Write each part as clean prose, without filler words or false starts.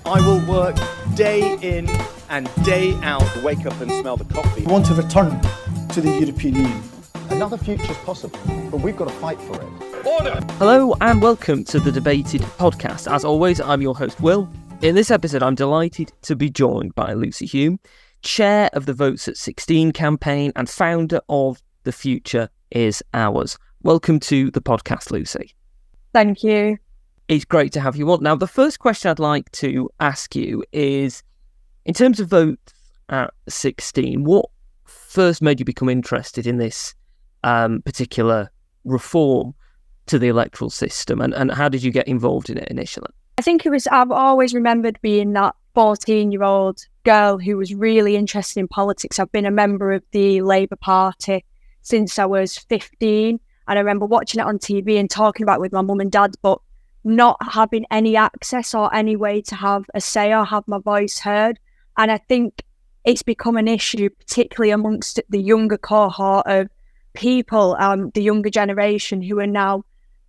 I will work day in and day out. Wake up and smell the coffee. We want to return to the European Union. Another future's possible, but we've got to fight for it. Order! Hello and welcome to the Debated podcast. As always, I'm your host, Will. In this episode, I'm delighted to be joined by Lucy Hulme, chair of the Votes at 16 campaign and founder of The Future Is Ours. Welcome to the podcast, Lucy. Thank you. It's great to have you on. Now, the first question I'd like to ask you is, in terms of votes at 16, what first made you become interested in this particular reform to the electoral system, and how did you get involved in it initially? I think I've always remembered being that 14-year-old girl who was really interested in politics. I've been a member of the Labour Party since I was 15, and I remember watching it on TV and talking about it with my mum and dad, but not having any access or any way to have a say or have my voice heard. And I think it's become an issue, particularly amongst the younger cohort of people, the younger generation, who are now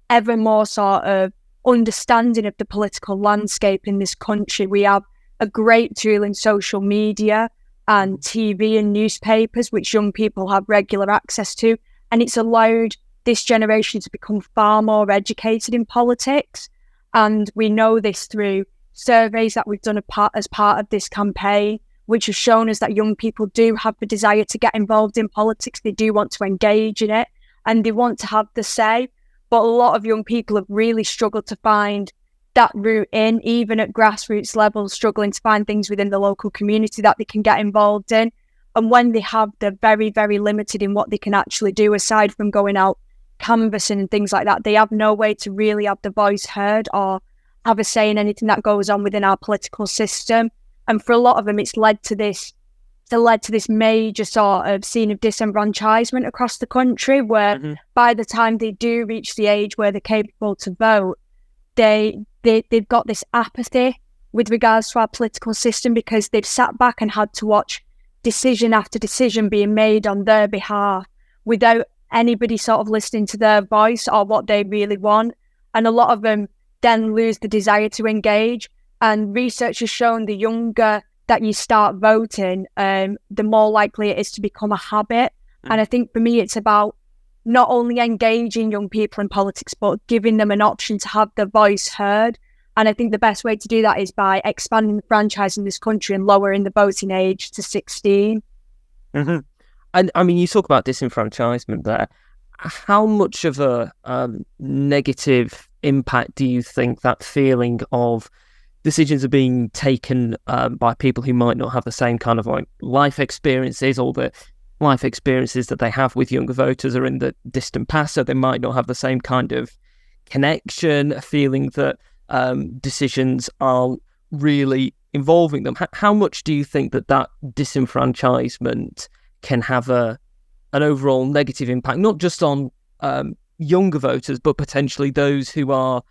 ever more sort of understanding of the political landscape in this country. We have a great tool in social media and TV and newspapers, which young people have regular access to. And it's allowed this generation to become far more educated in politics. And we know this through surveys that we've done as part of this campaign, which have shown us that young people do have the desire to get involved in politics. They do want to engage in it and they want to have the say. But a lot of young people have really struggled to find that route in, even at grassroots levels, struggling to find things within the local community that they can get involved in. And when they have, they're very, very limited in what they can actually do aside from going out canvassing and things like that. They have no way to really have the voice heard or have a say in anything that goes on within our political system. And for a lot of them, it's led to this major sort of scene of disenfranchisement across the country, where by the time they do reach the age where they're capable to vote, they've got this apathy with regards to our political system because they've sat back and had to watch decision after decision being made on their behalf without anybody sort of listening to their voice or what they really want. And a lot of them then lose the desire to engage. And research has shown the younger that you start voting, the more likely it is to become a habit. And I think for me, it's about not only engaging young people in politics, but giving them an option to have their voice heard. And I think the best way to do that is by expanding the franchise in this country and lowering the voting age to 16. Mm-hmm. And I mean, you talk about disenfranchisement there. How much of a negative impact do you think that feeling of decisions are being taken by people who might not have the same kind of like life experiences, or the life experiences that they have with younger voters are in the distant past, so they might not have the same kind of connection, a feeling that decisions aren't really involving them? How much do you think that disenfranchisement can have an overall negative impact, not just on younger voters, but potentially those who are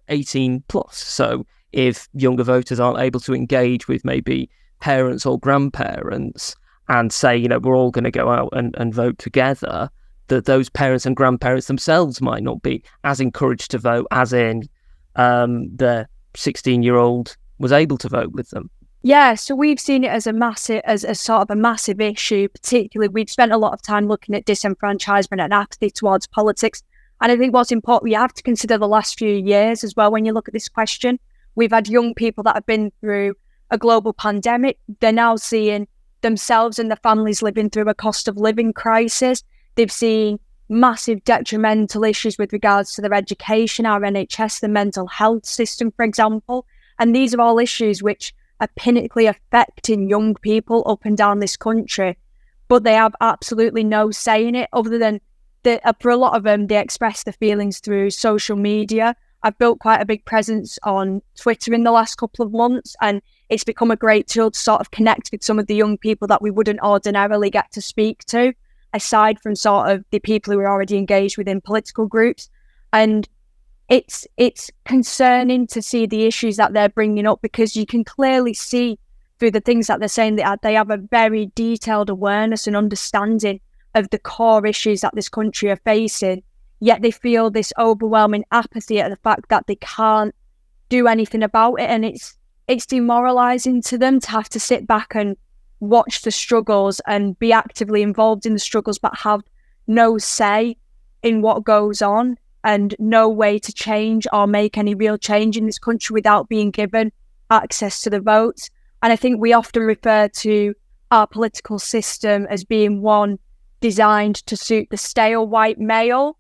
18 plus? So if younger voters aren't able to engage with maybe parents or grandparents and say, we're all going to go out and vote together, that those parents and grandparents themselves might not be as encouraged to vote as in the 16-year-old was able to vote with them. Yeah, so we've seen it as a sort of a massive issue. Particularly, we've spent a lot of time looking at disenfranchisement and apathy towards politics. And I think what's important, you have to consider the last few years as well when you look at this question. We've had young people that have been through a global pandemic. They're now seeing themselves and their families living through a cost of living crisis. They've seen massive detrimental issues with regards to their education, our NHS, the mental health system, for example. And these are all issues which are pinnately affecting young people up and down this country, but they have absolutely no say in it other than, for a lot of them, they express their feelings through social media. I've built quite a big presence on Twitter in the last couple of months, and it's become a great tool to sort of connect with some of the young people that we wouldn't ordinarily get to speak to, aside from sort of the people who are already engaged within political groups. And it's concerning to see the issues that they're bringing up, because you can clearly see through the things that they're saying that they have a very detailed awareness and understanding of the core issues that this country are facing, yet they feel this overwhelming apathy at the fact that they can't do anything about it. And it's it's demoralising to them to have to sit back and watch the struggles and be actively involved in the struggles, but have no say in what goes on and no way to change or make any real change in this country without being given access to the votes. And I think we often refer to our political system as being one designed to suit the stale white male.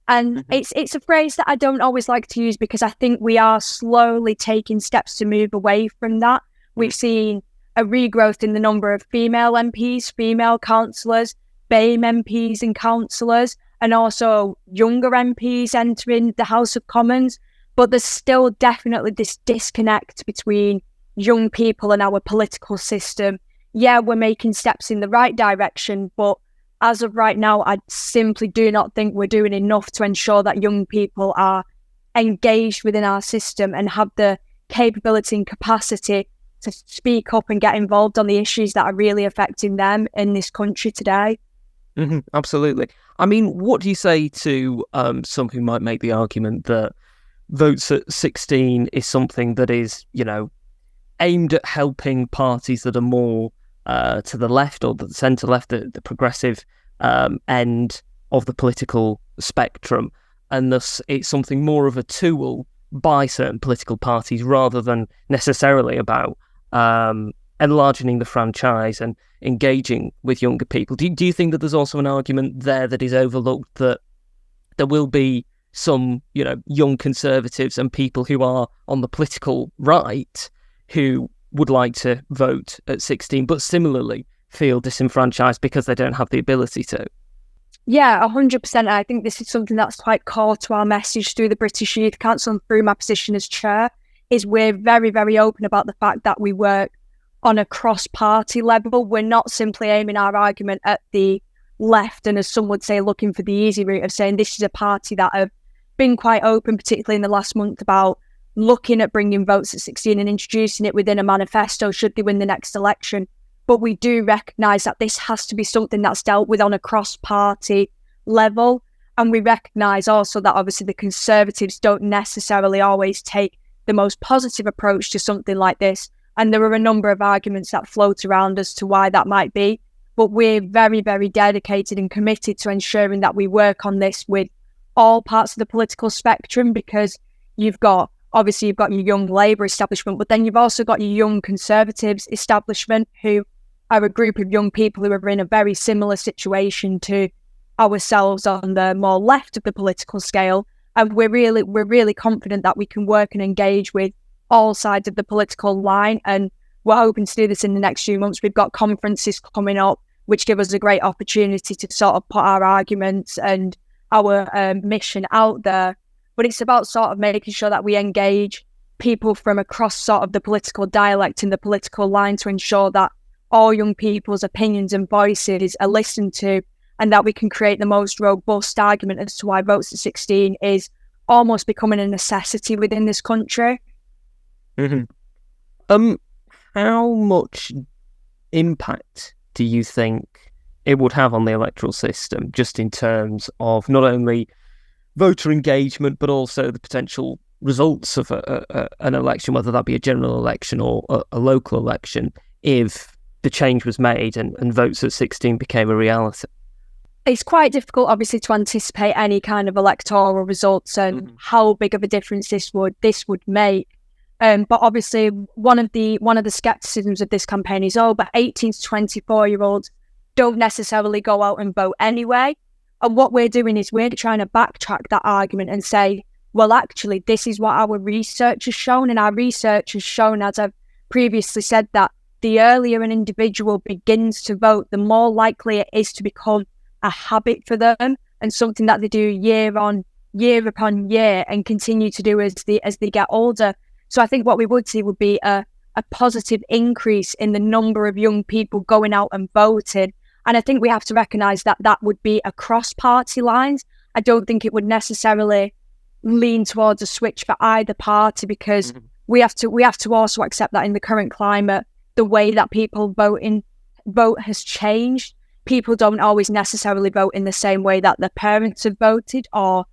And it's a phrase that I don't always like to use, because I think we are slowly taking steps to move away from that. We've seen a regrowth in the number of female MPs, female councillors, BAME MPs and councillors, and also younger MPs entering the House of Commons. But there's still definitely this disconnect between young people and our political system. Yeah, we're making steps in the right direction, but as of right now, I simply do not think we're doing enough to ensure that young people are engaged within our system and have the capability and capacity to speak up and get involved on the issues that are really affecting them in this country today. Absolutely. I mean, what do you say to some who might make the argument that votes at 16 is something that is, aimed at helping parties that are more to the left or the centre left, the progressive end of the political spectrum, and thus it's something more of a tool by certain political parties rather than necessarily about enlarging the franchise and engaging with younger people? Do you think that there's also an argument there that is overlooked, that there will be some, young conservatives and people who are on the political right who would like to vote at 16, but similarly feel disenfranchised because they don't have the ability to? Yeah, 100%. I think this is something that's quite core to our message through the British Youth Council and through my position as chair, is we're very, very open about the fact that we work on a cross-party level. We're not simply aiming our argument at the left and, as some would say, looking for the easy route of saying this is a party that have been quite open, particularly in the last month, about looking at bringing votes at 16 and introducing it within a manifesto should they win the next election. But we do recognise that this has to be something that's dealt with on a cross-party level. And we recognise also that obviously the Conservatives don't necessarily always take the most positive approach to something like this. And there are a number of arguments that float around as to why that might be. But we're very, very dedicated and committed to ensuring that we work on this with all parts of the political spectrum, because you've got your young Labour establishment, but then you've also got your young Conservatives establishment, who are a group of young people who are in a very similar situation to ourselves on the more left of the political scale. And we're really confident that we can work and engage with all sides of the political line. And we're hoping to do this in the next few months. We've got conferences coming up, which give us a great opportunity to sort of put our arguments and our mission out there. But it's about sort of making sure that we engage people from across sort of the political dialect and the political line to ensure that all young people's opinions and voices are listened to, and that we can create the most robust argument as to why votes at 16 is almost becoming a necessity within this country. How much impact do you think it would have on the electoral system, just in terms of not only voter engagement, but also the potential results of an election, whether that be a general election or a local election, if the change was made and votes at 16 became a reality? It's quite difficult, obviously, to anticipate any kind of electoral results and how big of a difference this would make. But obviously, one of the skepticisms of this campaign is, but 18 to 24-year-olds don't necessarily go out and vote anyway. And what we're doing is we're trying to backtrack that argument and say, well, actually, this is what our research has shown. And our research has shown, as I've previously said, that the earlier an individual begins to vote, the more likely it is to become a habit for them and something that they do year upon year and continue to do as they get older. So I think what we would see would be a positive increase in the number of young people going out and voting. And I think we have to recognise that that would be across party lines. I don't think it would necessarily lean towards a switch for either party, because we have to also accept that in the current climate, the way that people vote has changed. People don't always necessarily vote in the same way that their parents have voted, or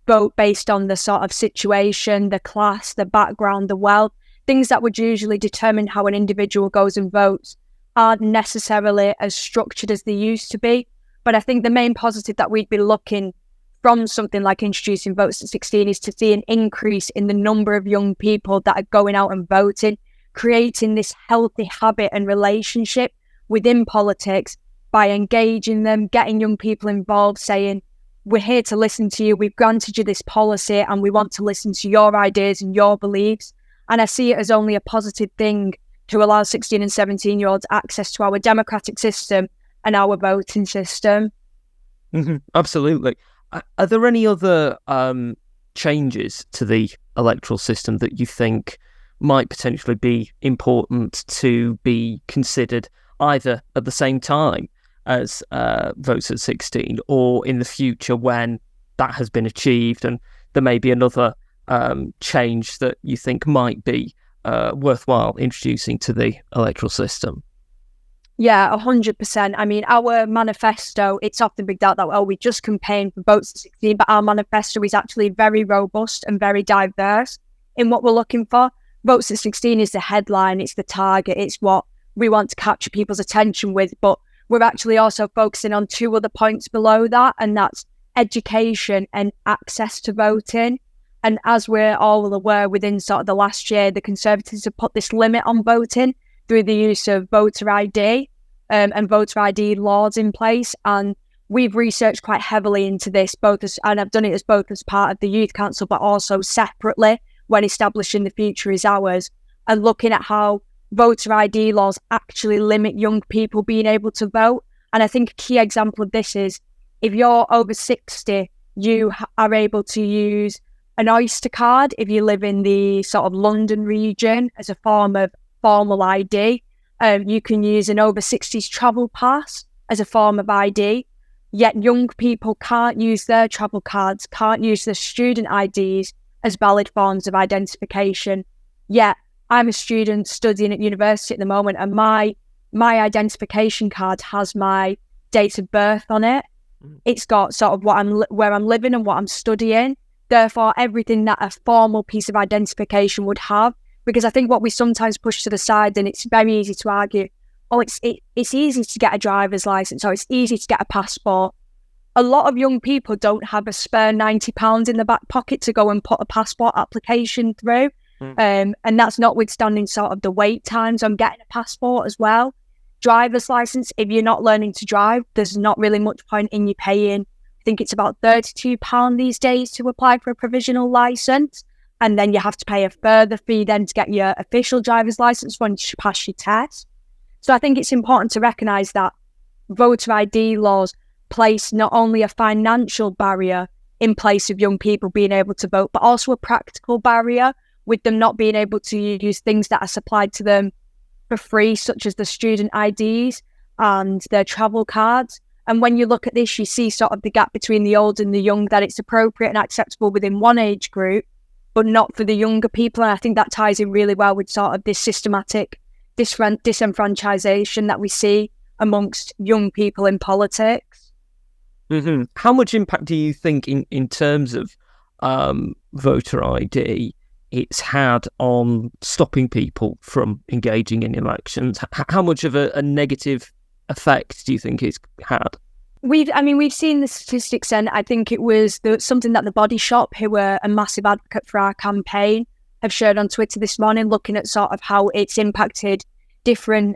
vote based on the sort of situation, the class, the background, the wealth. things that would usually determine how an individual goes and votes aren't necessarily as structured as they used to be. But I think the main positive that we'd be looking from something like introducing votes at 16 is to see an increase in the number of young people that are going out and voting, creating this healthy habit and relationship within politics by engaging them, getting young people involved, saying, we're here to listen to you, we've granted you this policy and we want to listen to your ideas and your beliefs. And I see it as only a positive thing to allow 16 and 17-year-olds access to our democratic system and our voting system. Absolutely. Are there any other changes to the electoral system that you think might potentially be important to be considered either at the same time as votes at 16 or in the future when that has been achieved and there may be another change that you think might be worthwhile introducing to the electoral system? Yeah, 100%. I mean, our manifesto, it's often been out that, we just campaigned for votes at 16, but our manifesto is actually very robust and very diverse in what we're looking for. Votes at 16 is the headline, it's the target, it's what we want to capture people's attention with, but we're actually also focusing on two other points below that, and that's education and access to voting. And as we're all aware, within sort of the last year, the Conservatives have put this limit on voting through the use of voter ID and voter ID laws in place. And we've researched quite heavily into this, and I've done it both as part of the Youth Council, but also separately when establishing the Future is Ours, and looking at how voter ID laws actually limit young people being able to vote. And I think a key example of this is if you're over 60, you are able to use an Oyster card if you live in the sort of London region as a form of formal ID. You can use an over 60s travel pass as a form of ID, yet young people can't use their travel cards, can't use their student IDs as valid forms of identification. Yet I'm a student studying at university at the moment, and my identification card has my date of birth on it. It's got sort of where I'm living and what I'm studying. Therefore, everything that a formal piece of identification would have. Because I think what we sometimes push to the side, and it's very easy to argue, it's easy to get a driver's license or it's easy to get a passport. A lot of young people don't have a spare £90 in the back pocket to go and put a passport application through. And that's notwithstanding sort of the wait times on getting a passport as well. Driver's license, if you're not learning to drive, there's not really much point in you paying. I think it's about £32 these days to apply for a provisional license. And then you have to pay a further fee then to get your official driver's license once you pass your test. So I think it's important to recognise that voter ID laws place not only a financial barrier in place of young people being able to vote, but also a practical barrier with them not being able to use things that are supplied to them for free, such as the student IDs and their travel cards. And when you look at this, you see sort of the gap between the old and the young, that it's appropriate and acceptable within one age group, but not for the younger people. And I think that ties in really well with sort of this systematic disenfranchisation that we see amongst young people in politics. How much impact do you think in terms of voter ID it's had on stopping people from engaging in elections? How much of a negative effect do you think it's had? We've seen the statistics, and I think it was something that the Body Shop, who were a massive advocate for our campaign, have shared on Twitter this morning, looking at sort of how it's impacted different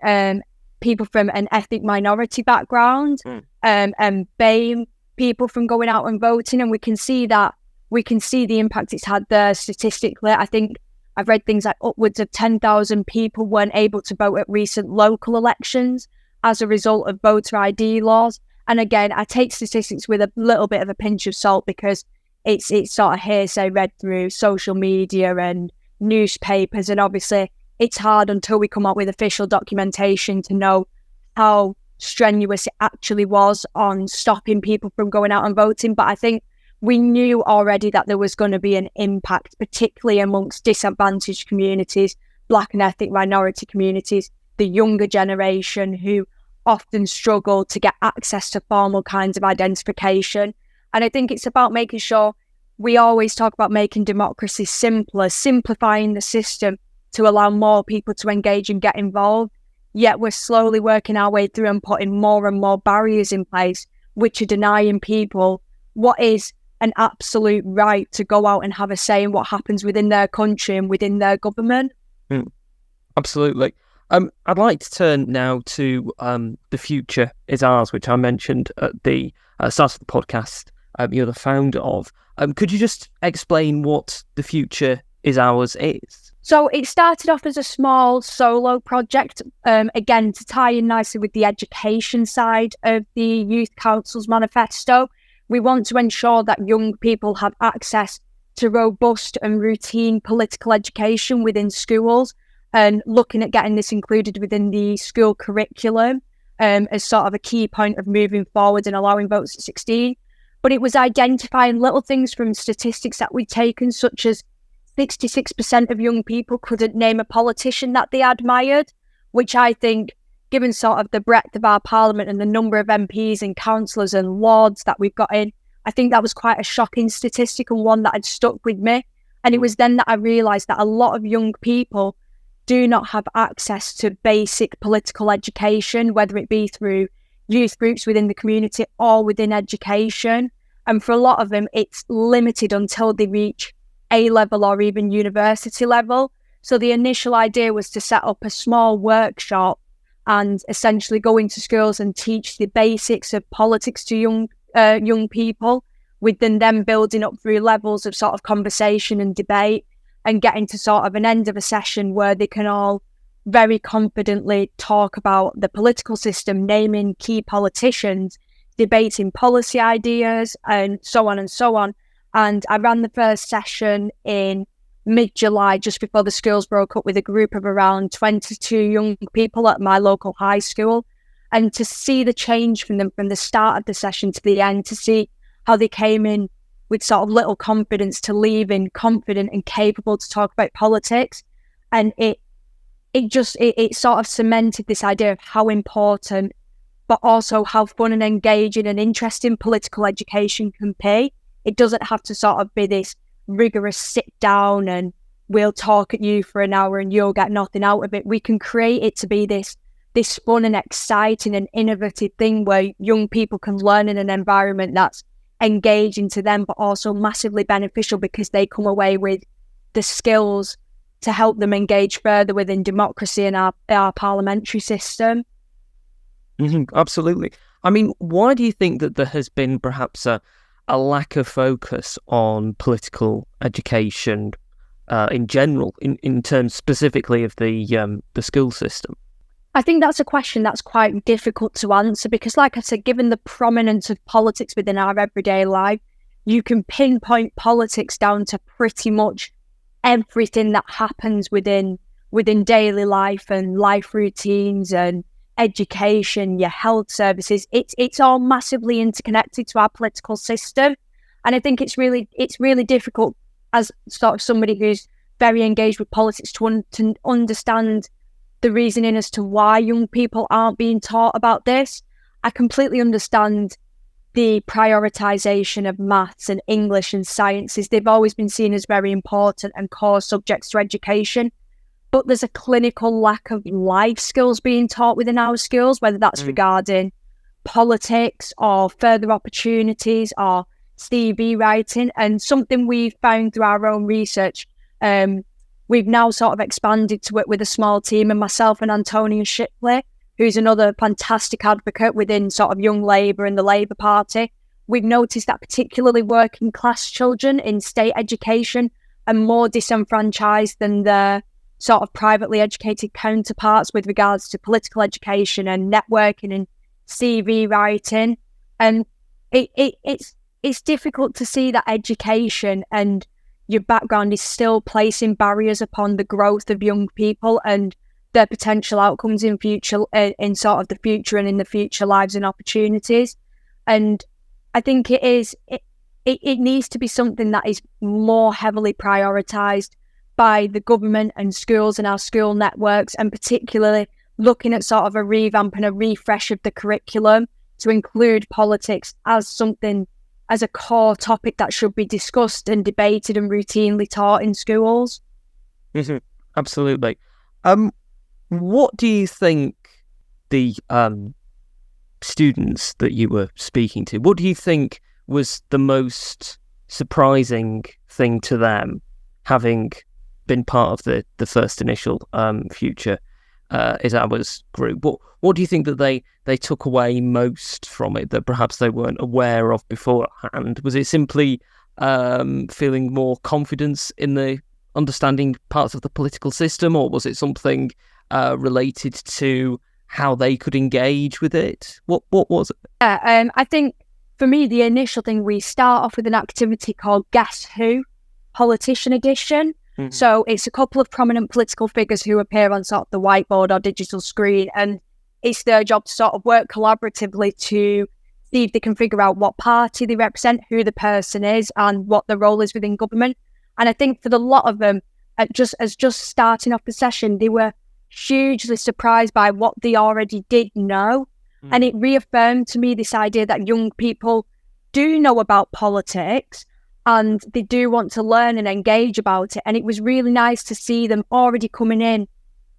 people from an ethnic minority background and BAME people from going out and voting. And we can see the impact it's had there statistically. I think I've read things like upwards of 10,000 people weren't able to vote at recent local elections as a result of voter ID laws. And again, I take statistics with a little bit of a pinch of salt because it's sort of hearsay read through social media and newspapers. And obviously, it's hard until we come up with official documentation to know how strenuous it actually was on stopping people from going out and voting. But I think we knew already that there was going to be an impact, particularly amongst disadvantaged communities, Black and ethnic minority communities, the younger generation who often struggle to get access to formal kinds of identification. And I think it's about making sure we always talk about making democracy simpler, simplifying the system, to allow more people to engage and get involved. Yet we're slowly working our way through and putting more and more barriers in place, which are denying people what is an absolute right to go out and have a say in what happens within their country and within their government. Absolutely. I'd like to turn now to The Future Is Ours, which I mentioned at the start of the podcast. You're the founder of. Could you just explain what The Future Is Ours is? So it started off as a small solo project, again, to tie in nicely with the education side of the Youth Council's manifesto. We want to ensure that young people have access to robust and routine political education within schools, and looking at getting this included within the school curriculum as sort of a key point of moving forward and allowing votes at 16. But it was identifying little things from statistics that we'd taken, such as 66% of young people couldn't name a politician that they admired, which I think, given sort of the breadth of our parliament and the number of MPs and councillors and lords that we've got in, I think that was quite a shocking statistic and one that had stuck with me. And it was then that I realised that a lot of young people do not have access to basic political education, whether it be through youth groups within the community or within education. And for a lot of them, it's limited until they reach A-level or even university level. So the initial idea was to set up a small workshop and essentially go into schools and teach the basics of politics to young people, with them building up through levels of sort of conversation and debate, and getting to sort of an end of a session where they can all very confidently talk about the political system, naming key politicians, debating policy ideas, and so on and so on. And I ran the first session in mid-July, just before the schools broke up, with a group of around 22 young people at my local high school. And to see the change from them from the start of the session to the end, to see how they came in with sort of little confidence to leaving confident and capable to talk about politics. And it sort of cemented this idea of how important, but also how fun and engaging and interesting political education can be. It doesn't have to sort of be this rigorous sit down and we'll talk at you for an hour and you'll get nothing out of it. We can create it to be this fun and exciting and innovative thing where young people can learn in an environment that's engaging to them, but also massively beneficial because they come away with the skills to help them engage further within democracy and our parliamentary system. Absolutely. I mean, why do you think that there has been perhaps a lack of focus on political education in general, in terms specifically of the school system? I think that's a question that's quite difficult to answer because, like I said, given the prominence of politics within our everyday life, you can pinpoint politics down to pretty much everything that happens within daily life and life routines and education, your health services. It's all massively interconnected to our political system, and I think it's really difficult as sort of somebody who's very engaged with politics to understand the reasoning as to why young people aren't being taught about this. I completely understand the prioritisation of maths and English and sciences. They've always been seen as very important and core subjects to education. But there's a clinical lack of life skills being taught within our schools, whether that's regarding politics or further opportunities or CV writing. And something we've found through our own research, we've now sort of expanded to it with a small team, and myself and Antonia Shipley, who's another fantastic advocate within sort of Young Labour and the Labour Party. We've noticed that particularly working class children in state education are more disenfranchised than their sort of privately educated counterparts with regards to political education and networking and CV writing. And it's difficult to see that education and your background is still placing barriers upon the growth of young people and their potential outcomes in future, in sort of the future and in the future lives and opportunities. And I think it needs to be something that is more heavily prioritised by the government and schools and our school networks, and particularly looking at sort of a revamp and a refresh of the curriculum to include politics as a core topic that should be discussed and debated and routinely taught in schools. Absolutely. What do you think the students that you were speaking to, what do you think was the most surprising thing to them, having been part of the first initial Future is Ours group? What do you think that they took away most from it that perhaps they weren't aware of beforehand? Was it simply feeling more confidence in the understanding parts of the political system, or was it something related to how they could engage with it? What was it? Yeah, I think for me, the initial thing, we start off with an activity called Guess Who? Politician Edition. Mm-hmm. So it's a couple of prominent political figures who appear on sort of the whiteboard or digital screen, and it's their job to sort of work collaboratively to see if they can figure out what party they represent, who the person is, and what the role is within government. And I think for the lot of them, just starting off the session, they were hugely surprised by what they already did know. And it reaffirmed to me this idea that young people do know about politics and they do want to learn and engage about it. And it was really nice to see them already coming in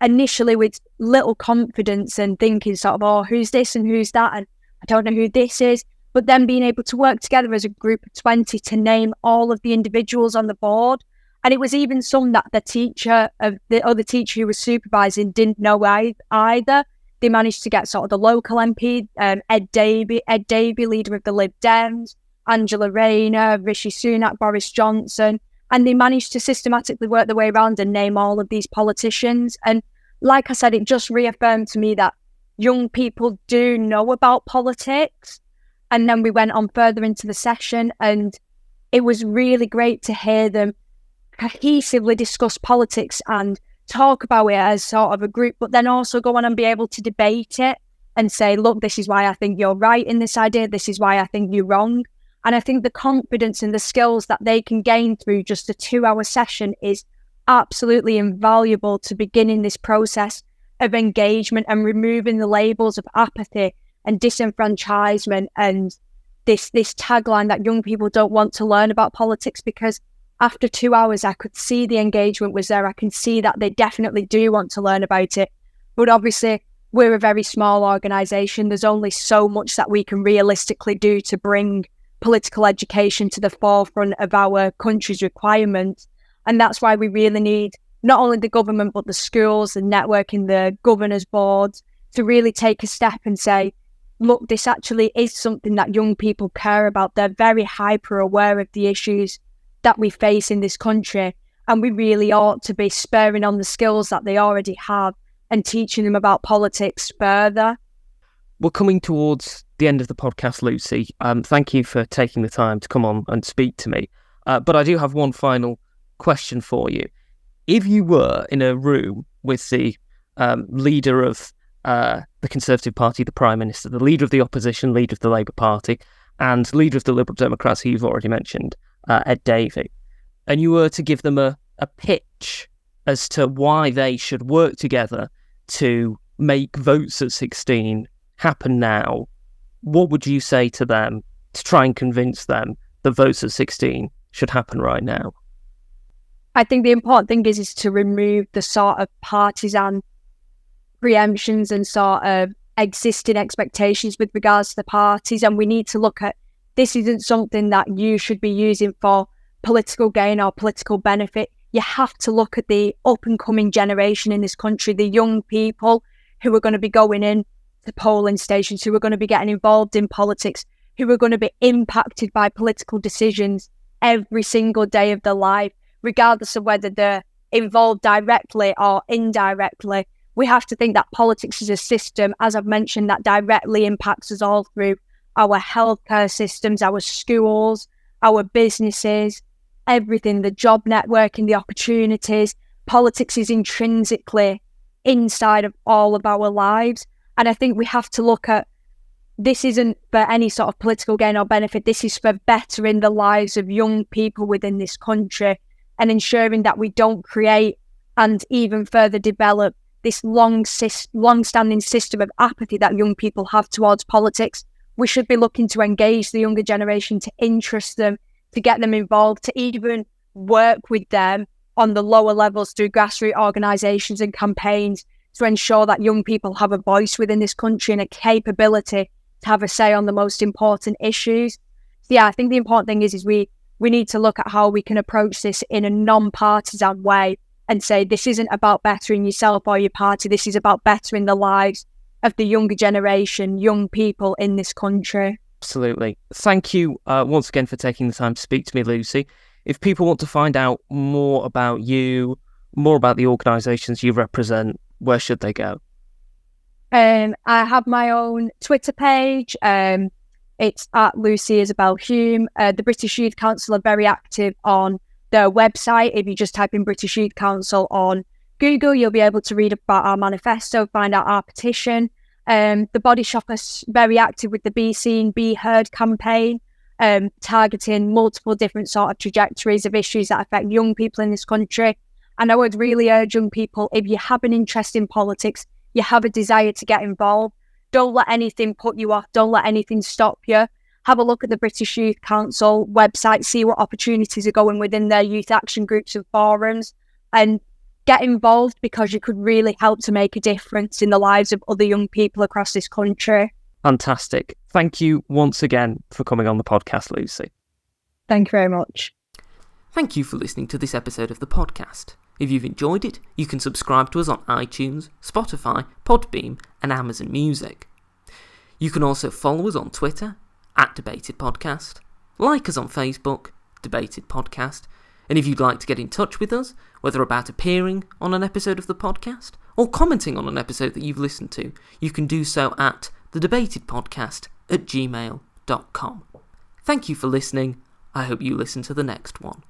initially with little confidence and thinking sort of, oh, who's this and who's that? And I don't know who this is. But then being able to work together as a group of 20 to name all of the individuals on the board. And it was even some that the other teacher who was supervising didn't know either. They managed to get sort of the local MP, Ed Davey, leader of the Lib Dems, Angela Rayner, Rishi Sunak, Boris Johnson, and they managed to systematically work their way around and name all of these politicians. And like I said, it just reaffirmed to me that young people do know about politics. And then we went on further into the session, and it was really great to hear them cohesively discuss politics and talk about it as sort of a group, but then also go on and be able to debate it and say, look, this is why I think you're right in this idea, this is why I think you're wrong. And I think the confidence and the skills that they can gain through just a 2-hour session is absolutely invaluable to beginning this process of engagement and removing the labels of apathy and disenfranchisement and this tagline that young people don't want to learn about politics, because after 2 hours, I could see the engagement was there. I can see that they definitely do want to learn about it. But obviously, we're a very small organisation. There's only so much that we can realistically do to bring political education to the forefront of our country's requirements. And that's why we really need not only the government, but the schools, the networking, the governors' boards to really take a step and say, look, this actually is something that young people care about. They're very hyper aware of the issues that we face in this country, and we really ought to be spurring on the skills that they already have and teaching them about politics further. We're coming towards the end of the podcast, Lucy. Thank you for taking the time to come on and speak to me. But I do have one final question for you. If you were in a room with the leader of the Conservative Party, the Prime Minister, the leader of the opposition, leader of the Labour Party, and leader of the Liberal Democrats, who you've already mentioned, Ed Davey, and you were to give them a pitch as to why they should work together to make votes at 16 happen now, what would you say to them to try and convince them that votes at 16 should happen right now? I think the important thing is to remove the sort of partisan preemptions and sort of existing expectations with regards to the parties, and we need to look at this isn't something that you should be using for political gain or political benefit. You have to look at the up-and-coming generation in this country, the young people who are going to be going in to polling stations, who are going to be getting involved in politics, who are going to be impacted by political decisions every single day of their life, regardless of whether they're involved directly or indirectly. We have to think that politics is a system, as I've mentioned, that directly impacts us all through our healthcare systems, our schools, our businesses, everything, the job networking, the opportunities. Politics is intrinsically inside of all of our lives. And I think we have to look at this isn't for any sort of political gain or benefit. This is for bettering the lives of young people within this country and ensuring that we don't create and even further develop this long-standing system of apathy that young people have towards politics. We should be looking to engage the younger generation, to interest them, to get them involved, to even work with them on the lower levels through grassroots organisations and campaigns to ensure that young people have a voice within this country and a capability to have a say on the most important issues. So yeah, I think the important thing is we need to look at how we can approach this in a non-partisan way and say this isn't about bettering yourself or your party, this is about bettering the lives of the younger generation, young people in this country. Absolutely. Thank you once again for taking the time to speak to me, Lucy. If people want to find out more about you, more about the organisations you represent, where should they go? I have my own Twitter page. It's at Lucy Hulme. The British Youth Council are very active on their website. If you just type in British Youth Council on Google, you'll be able to read about our manifesto, find out our petition. The Body Shop is very active with the Be Seen, Be Heard campaign, targeting multiple different sort of trajectories of issues that affect young people in this country. And I would really urge young people, if you have an interest in politics, you have a desire to get involved, don't let anything put you off, don't let anything stop you. Have a look at the British Youth Council website, see what opportunities are going within their youth action groups and forums, and get involved because you could really help to make a difference in the lives of other young people across this country. Fantastic. Thank you once again for coming on the podcast, Lucy. Thank you very much. Thank you for listening to this episode of the podcast. If you've enjoyed it, you can subscribe to us on iTunes, Spotify, Podbeam and Amazon Music. You can also follow us on Twitter, @DebatedPodcast, like us on Facebook, Debated Podcast, and if you'd like to get in touch with us, whether about appearing on an episode of the podcast or commenting on an episode that you've listened to, you can do so at thedebatedpodcast@gmail.com. Thank you for listening. I hope you listen to the next one.